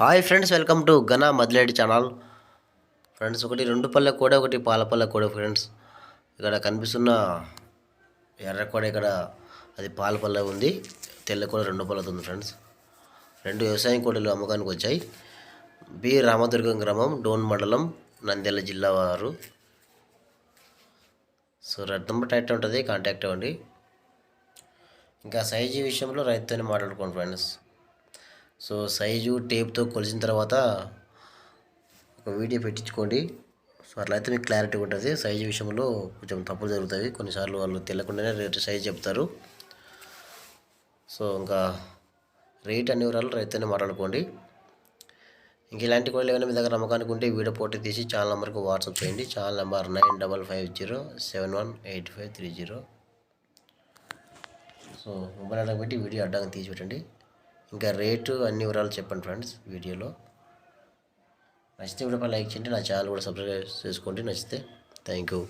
Hi friends, welcome to ఘన Madileti channel. Friends, ఒకటి 2 పళ్ళ కోడి, ఒకటి పాల పళ్ళ కోడి. ఫ్రెండ్స్, ఇక్కడ కనిపిస్తున్న ఎర్ర కోడి ఇక్కడ అది పాల పళ్ళ ఉంది, తెల్ల కోడి 2 పళ్ళతో ఉంది. ఫ్రెండ్స్, 2 వ్యవసాయ కోడిలు అమ్మకానికి వచ్చాయి. బి రామదుర్గం గ్రామం, డోన్ మండలం, నంద్యాల జిల్లా వారు. సో రెడ్ నెంబర్ టైట్ ఉంటుంది, కాంటాక్ట్ అవ్వండి. ఇంకా సైజు విషయంలో రైతుతోనే మాట్లాడుకోండి ఫ్రెండ్స్. సో సైజు టేప్తో కొలిసిన తర్వాత ఒక వీడియో పెట్టించుకోండి. సో అట్లయితే మీకు క్లారిటీ ఉంటుంది. సైజు విషయంలో కొంచెం తప్పులు జరుగుతాయి, కొన్నిసార్లు వాళ్ళు తెలియకుండానే రేటు సైజు చెప్తారు. సో ఇంకా రేట్ అన్ని వివరాలు రైతుతోనే మాట్లాడుకోండి. ఇంక ఇలాంటి కోళ్ళు ఏమైనా మీ దగ్గర నమ్మకానికి ఉంటే వీడియో ఫోటో తీసి ఛానల్ నెంబర్కి వాట్సాప్ చేయండి. Channel number 9550718530. సో మొబైల్ అడ్డం పెట్టి వీడియో అడ్డంగా తీసి పెట్టండి. ఇంకా రేటు అన్ని వివరాలు చెప్పండి ఫ్రెండ్స్ వీడియోలో. నచ్చితే వీడియోపై లైక్ చేయండి, నా ఛానల్ కూడా సబ్స్క్రైబ్ చేసుకోండి నచ్చితే. Thank you.